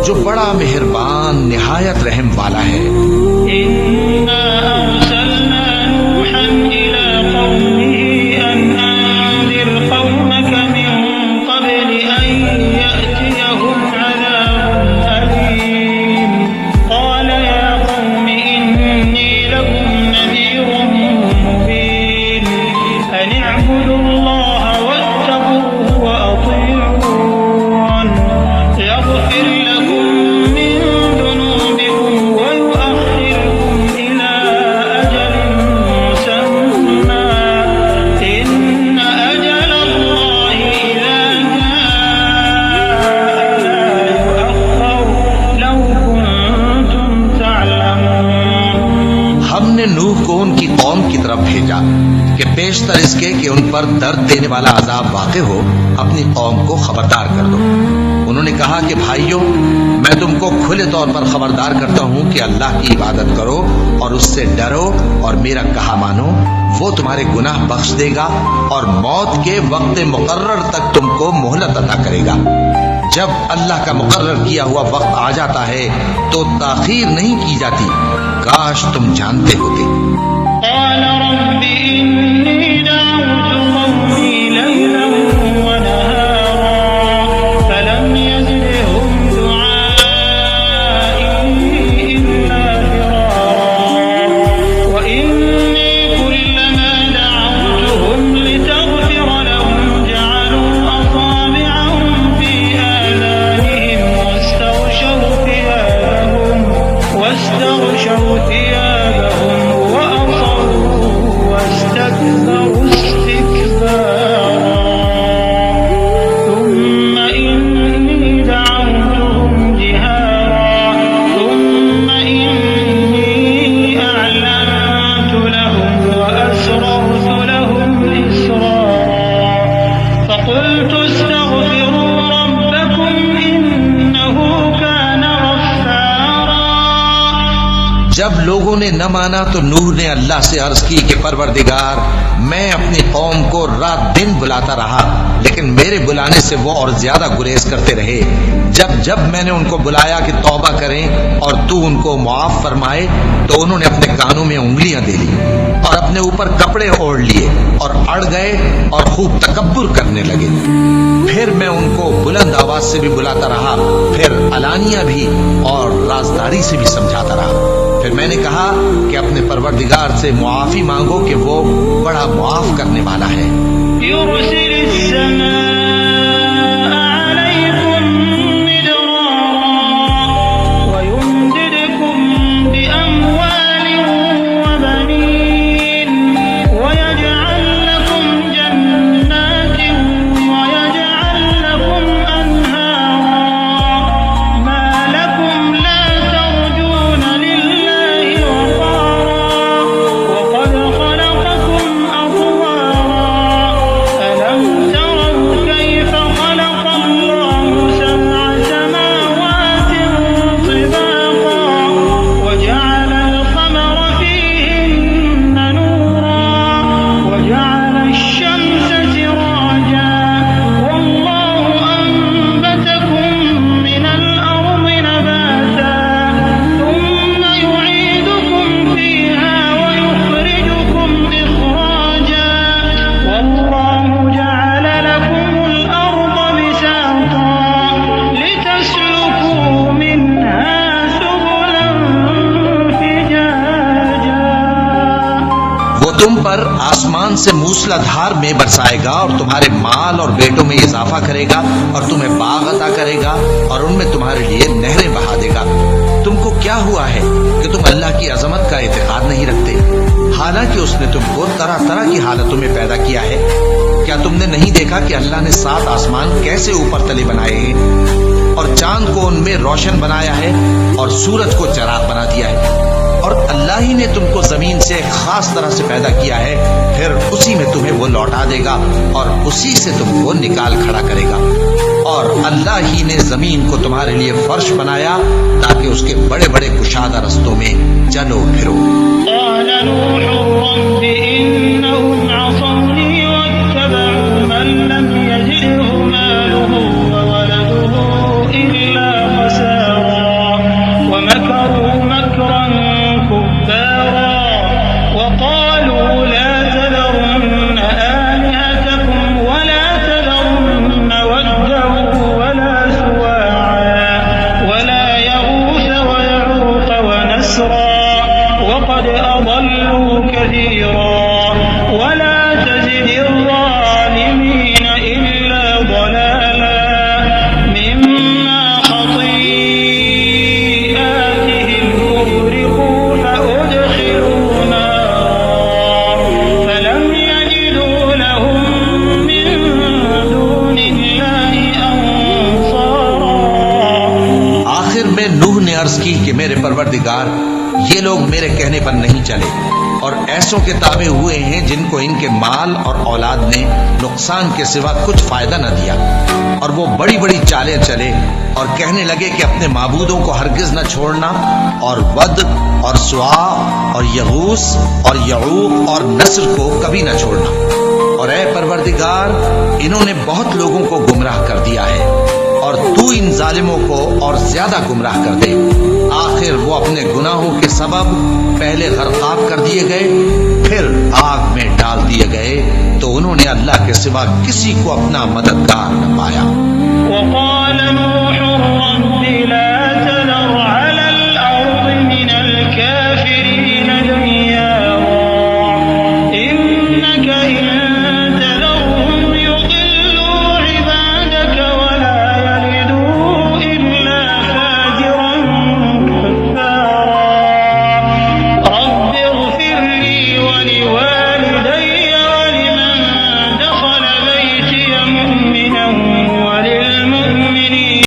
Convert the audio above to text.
جو بڑا مہربان نہایت رحم والا ہے۔ إنا أرسلنا نوحا إلى قومه أن أنذر قومك من قبل أن يأتيهم عذاب أليم قال يا قوم إني لكم نذير مبين أن اعبدوا الله واتقوه وأطيعون يغفر لكم من ذنوبكم ويؤخركم إلى أجل مسمى إن أجل الله إذا جاء لا يؤخر لو كنتم تعلمون۔ ہم نے نوح کو ان کی قوم کی طرف بھیجا کہ بیشتر اس کے کہ ان پر درد دینے والا عذاب واقع ہو اپنی قوم کو خبردار کر دو۔ انہوں نے کہا کہ بھائیو، میں تم کو کھلے طور پر خبردار کرتا ہوں کہ اللہ کی عبادت کرو اور اس سے ڈرو اور میرا کہا مانو، وہ تمہارے گناہ بخش دے گا اور موت کے وقت مقرر تک تم کو مہلت عطا کرے گا۔ جب اللہ کا مقرر کیا ہوا وقت آ جاتا ہے تو تاخیر نہیں کی جاتی، کاش تم جانتے ہوتے۔ قال رب إني دعوت قومي ليلا ونهارا فلم يزدهم دعائي إلا فرارا وإني كلما دعوتهم لتغفر لهم جعلوا أصابعهم في آذانهم واستغشوا ثيابهم وأصروا واستكبروا استكبارا ثم إني دعوتهم جهارا ثم إني أعلنت لهم وأسررت لهم إسرارا فقلت استغفروا ربكم إنه كان غفارا۔ جب لوگوں نے نہ مانا تو نوح نے اللہ سے عرض کی کہ پروردگار، میں اپنی قوم کو رات دن بلاتا رہا لیکن میرے بلانے سے وہ اور زیادہ گریز کرتے رہے۔ جب میں نے ان کو بلایا کہ توبہ کریں اور تو ان کو معاف فرمائے تو انہوں نے اپنے کانوں میں انگلیاں دے لی اور اپنے اوپر کپڑے اوڑھ لیے اور اڑ گئے اور خوب تکبر کرنے لگے۔ پھر میں ان کو بلند آواز سے بھی بلاتا رہا، پھر علانیہ بھی اور رازداری سے بھی سمجھاتا رہا۔ پھر میں نے کہا کہ اپنے پروردگار سے معافی مانگو کہ وہ بڑا معاف کرنے والا ہے۔ يرسل السماء عليكم مدرارا ويمددكم بأموال وبنين ويجعل لكم جنات ويجعل لكم أنهارا ما لكم لا ترجون لله وقارا وقد خلقكم أطوارا ألم تروا كيف خلق الله سبع سماوات طباقا وجعل القمر فيهن نورا وجعل الشمس سراجا والله أنبتكم من الأرض نباتا ثم يعيدكم فيها ويخرجكم إخراجا والله جعل لكم الأرض بساطا لتسلكوا منها سبلا فجاجا۔ وہ تم پر آسمان سے موسلا دھار میں برسائے گا اور تمہارے مال اور بیٹوں میں اضافہ کرے گا اور تمہیں باغ عطا کرے گا اور ان میں تمہارے لیے نہریں بہا دے گا۔ تم کو کیا ہوا ہے کہ تم اللہ کی عظمت کا اعتقاد نہیں رکھتے، حالانکہ اس نے تم کو طرح طرح کی حالتوں میں پیدا کیا ہے؟ کیا تم نے نہیں دیکھا کہ اللہ نے 7 آسمان کیسے اوپر تلے بنائے ہیں اور چاند کو ان میں روشن بنایا ہے اور سورج کو چراغ بنا دیا ہے؟ اور اللہ ہی نے تم کو زمین سے خاص طرح سے پیدا کیا ہے، پھر اسی میں تمہیں وہ لوٹا دے گا اور اسی سے تم کو نکال کھڑا کرے گا۔ اور اللہ ہی نے زمین کو تمہارے لیے فرش بنایا تاکہ اس کے بڑے بڑے کشادہ رستوں میں چلو پھرو۔ قال نوح رب إنهم عصوني واتبعوا من لم يزده ماله وولده إلا خسارا پروردگار یہ لوگ میرے کہنے پر نہیں چلے اور ایسوں کے تابع ہوئے ہیں جن کو ان کے مال اور اولاد نے نقصان کے سوا کچھ فائدہ نہ دیا، اور وہ بڑی بڑی چالیں چلے اور کہنے لگے کہ اپنے معبودوں کو ہرگز نہ چھوڑنا، اور ود اور سوا اور یغوث اور یعوق اور نصر کو کبھی نہ چھوڑنا۔ اور اے پروردگار، انہوں نے بہت لوگوں کو گمراہ کر دیا ہے، اور تو ان ظالموں کو اور زیادہ گمراہ کر دے۔ آخر وہ اپنے گناہوں کے سبب پہلے غرقاب کر دیے گئے، پھر آگ میں ڈال دیے گئے، تو انہوں نے اللہ کے سوا کسی کو اپنا مددگار نہ پایا۔ وقال نوح